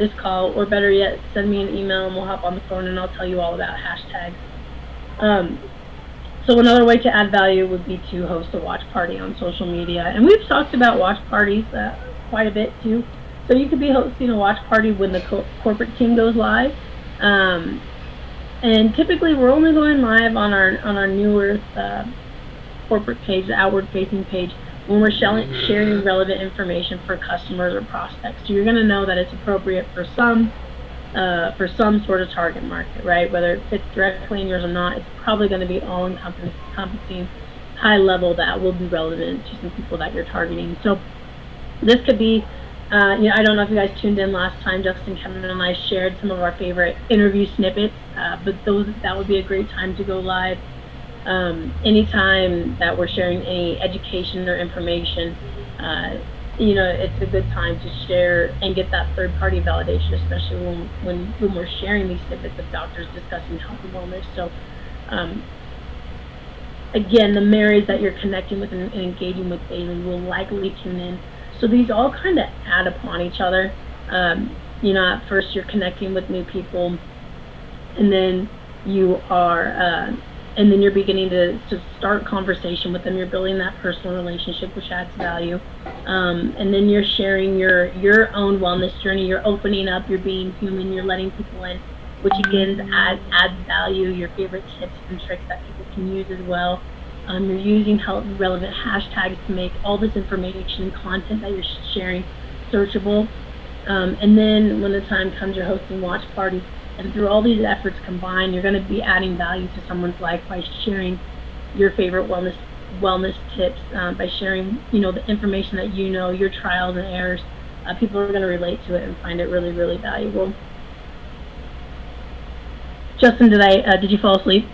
this call, or better yet, send me an email and we'll hop on the phone and I'll tell you all about hashtags. Um, so another way to add value would be to host a watch party on social media. And we've talked about watch parties quite a bit too. So you could be hosting a watch party when the corporate team goes live. And typically we're only going live on our newer corporate page, the outward facing page, when we're sharing relevant information for customers or prospects. So you're going to know that it's appropriate for some sort of target market, right? Whether it fits directly in yours or not, it's probably going to be all encompassing, high level, that will be relevant to some people that you're targeting. So this could be, I don't know if you guys tuned in last time. Justin, Kevin, and I shared some of our favorite interview snippets, but that would be a great time to go live. Anytime that we're sharing any education or information, it's a good time to share and get that third-party validation, especially when we're sharing these snippets of doctors discussing health and wellness. So, again, the marriage that you're connecting with and engaging with daily will likely tune in. So these all kind of add upon each other. At first you're connecting with new people, and then you're beginning to start conversation with them. You're building that personal relationship, which adds value. And then you're sharing your own wellness journey. You're opening up. You're being human. You're letting people in, which again adds value. Your favorite tips and tricks that people can use as well. You're using relevant hashtags to make all this information and content that you're sharing searchable. And then when the time comes, you're hosting watch parties. And through all these efforts combined, you're going to be adding value to someone's life by sharing your favorite wellness tips, by sharing, the information that your trials and errors. People are going to relate to it and find it really, really valuable. Justin, did you fall asleep?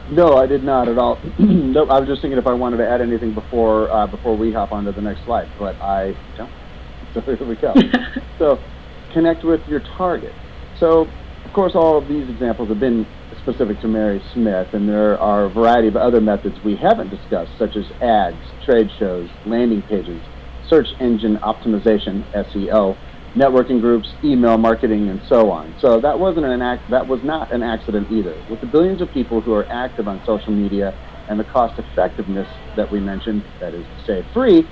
No, I did not at all. Nope, I was just thinking if I wanted to add anything before we hop on to the next slide, but I don't. So here we go. So, connect with your target. So, of course, all of these examples have been specific to Mary Smith, and there are a variety of other methods we haven't discussed, such as ads, trade shows, landing pages, search engine optimization, SEO, networking groups, email marketing, and so on. So that was not an accident either. With the billions of people who are active on social media and the cost effectiveness that we mentioned, that is to say free,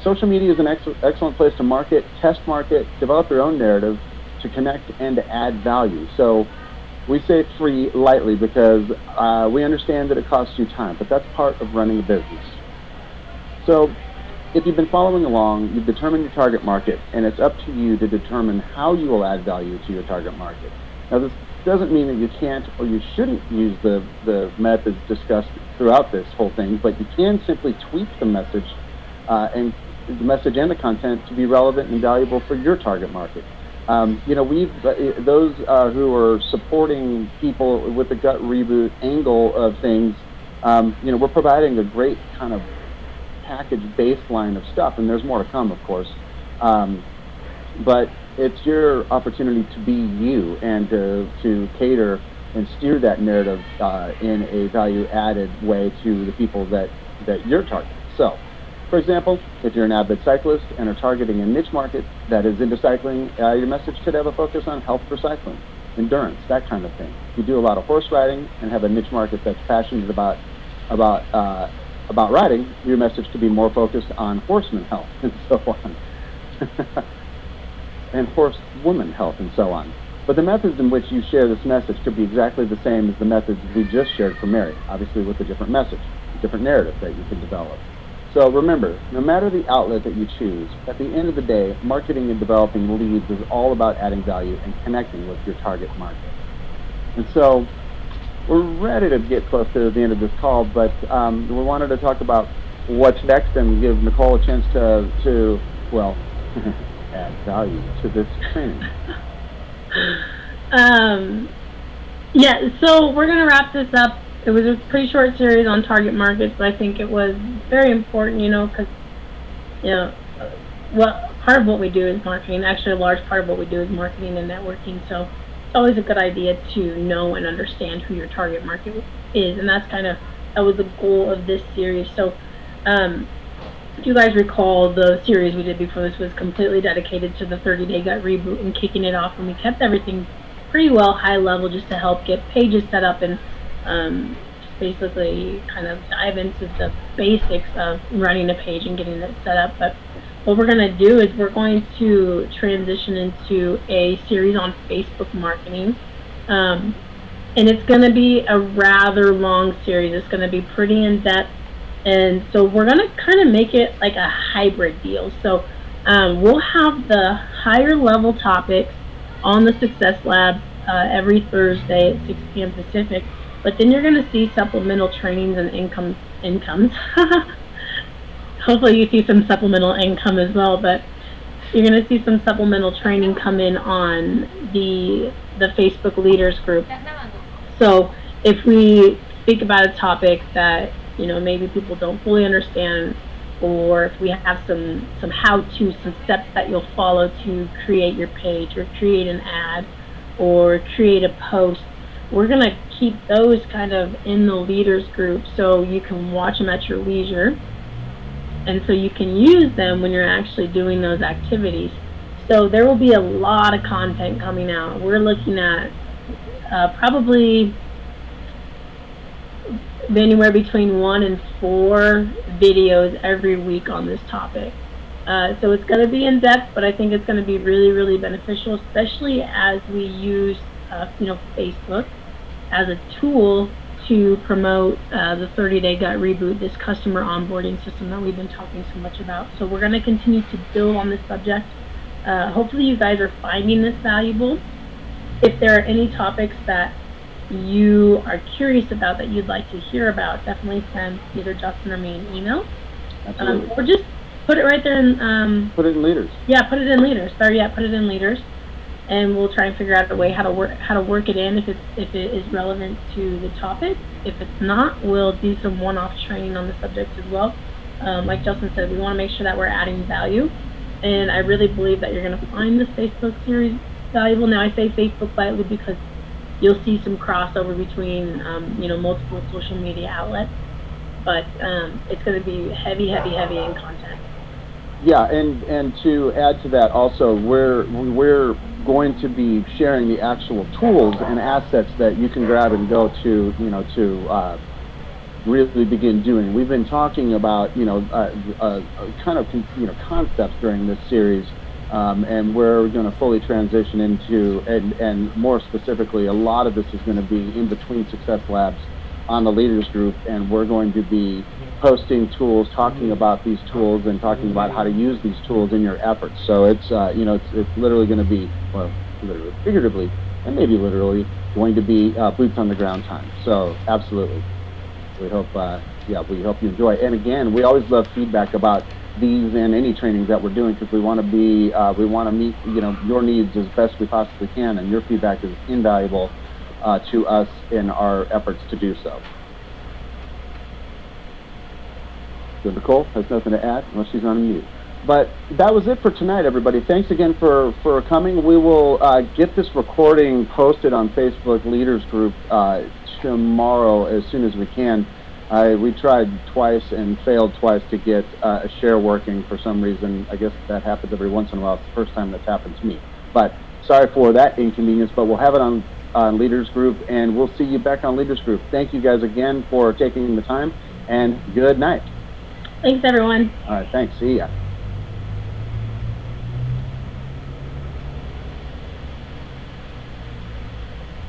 social media is an excellent place to market, test market, develop your own narrative, to connect and to add value. So we say free lightly because we understand that it costs you time, but that's part of running a business. So if you've been following along, you've determined your target market, and it's up to you to determine how you will add value to your target market. Now, this doesn't mean that you can't or you shouldn't use the methods discussed throughout this whole thing, but you can simply tweak the message and the content to be relevant and valuable for your target market. Those who are supporting people with the gut reboot angle of things, we're providing a great kind of package baseline of stuff, and there's more to come, of course. But it's your opportunity to be you and to cater and steer that narrative in a value-added way to the people that you're targeting. So, for example, if you're an avid cyclist and are targeting a niche market that is into cycling, your message could have a focus on health for cycling, endurance, that kind of thing. If you do a lot of horse riding and have a niche market that's passionate about riding, your message could be more focused on horseman health and so on, and horsewoman health and so on. But the methods in which you share this message could be exactly the same as the methods we just shared for Mary, obviously with a different message, a different narrative that you can develop. So remember, no matter the outlet that you choose, at the end of the day, marketing and developing leads is all about adding value and connecting with your target market. And so we're ready to get close to the end of this call, but we wanted to talk about what's next and give Nicole a chance to add value to this training. So we're going to wrap this up. It was a pretty short series on target markets, but I think it was very important, because, part of what we do is marketing. Actually, a large part of what we do is marketing and networking. So it's always a good idea to know and understand who your target market is, and that was the goal of this series. So if you guys recall, the series we did before this was completely dedicated to the 30-day gut reboot and kicking it off, and we kept everything pretty well high level just to help get pages set up and basically kind of dive into the basics of running a page and getting it set up. But what we're going to do is we're going to transition into a series on Facebook marketing. And it's going to be a rather long series. It's going to be pretty in-depth. And so we're going to kind of make it like a hybrid deal. So we'll have the higher level topics on the Success Lab every Thursday at 6 p.m. Pacific. But then you're going to see supplemental trainings and incomes. Hopefully you see some supplemental income as well, but you're going to see some supplemental training come in on the Facebook Leaders Group. So if we speak about a topic that, you know, maybe people don't fully understand, or if we have some how-to, some steps that you'll follow to create your page or create an ad or create a post, we're going to keep those kind of in the Leaders Group so you can watch them at your leisure. And so you can use them when you're actually doing those activities. So there will be a lot of content coming out. We're looking at probably anywhere between 1 and 4 videos every week on this topic. So it's going to be in depth, but I think it's going to be really, really beneficial, especially as we use Facebook as a tool to promote the 30-day gut reboot, this customer onboarding system that we've been talking so much about. So we're going to continue to build on this subject. Hopefully you guys are finding this valuable. If there are any topics that you are curious about that you'd like to hear about, definitely send either Justin or me an email. Or just put it right there in... put it in Leaders. Yeah, put it in Leaders. Put it in Leaders. And we'll try and figure out a way how to work it in if it is relevant to the topic. If it's not, we'll do some one-off training on the subject as well. Like Justin said, we want to make sure that we're adding value, and I really believe that you're going to find this Facebook series valuable. Now, I say Facebook lightly because you'll see some crossover between multiple social media outlets, but it's going to be heavy in content. Yeah, and to add to that also, we're going to be sharing the actual tools and assets that you can grab and go to, really begin doing. We've been talking about, kind of, concepts during this series, and we're going to fully transition into, and more specifically, a lot of this is going to be in between Success Labs on the Leaders Group, and we're going to be posting tools, talking about these tools, and talking about how to use these tools in your efforts. So it's it's literally going to be, well, literally, figuratively, and maybe literally going to be boots on the ground time. So absolutely, we hope we hope you enjoy. And again, we always love feedback about these and any trainings that we're doing, because we want to be we want to meet your needs as best we possibly can, and your feedback is invaluable to us in our efforts to do so. So Nicole has nothing to add unless she's on mute. But that was it for tonight, everybody. Thanks again for coming. We will get this recording posted on Facebook Leaders Group tomorrow as soon as we can. We tried twice and failed twice to get a share working for some reason. I guess that happens every once in a while. It's the first time that's happened to me. But sorry for that inconvenience, but we'll have it on Leaders Group, and we'll see you back on Leaders Group. Thank you guys again for taking the time, and good night. Thanks, everyone. All right, thanks. See ya.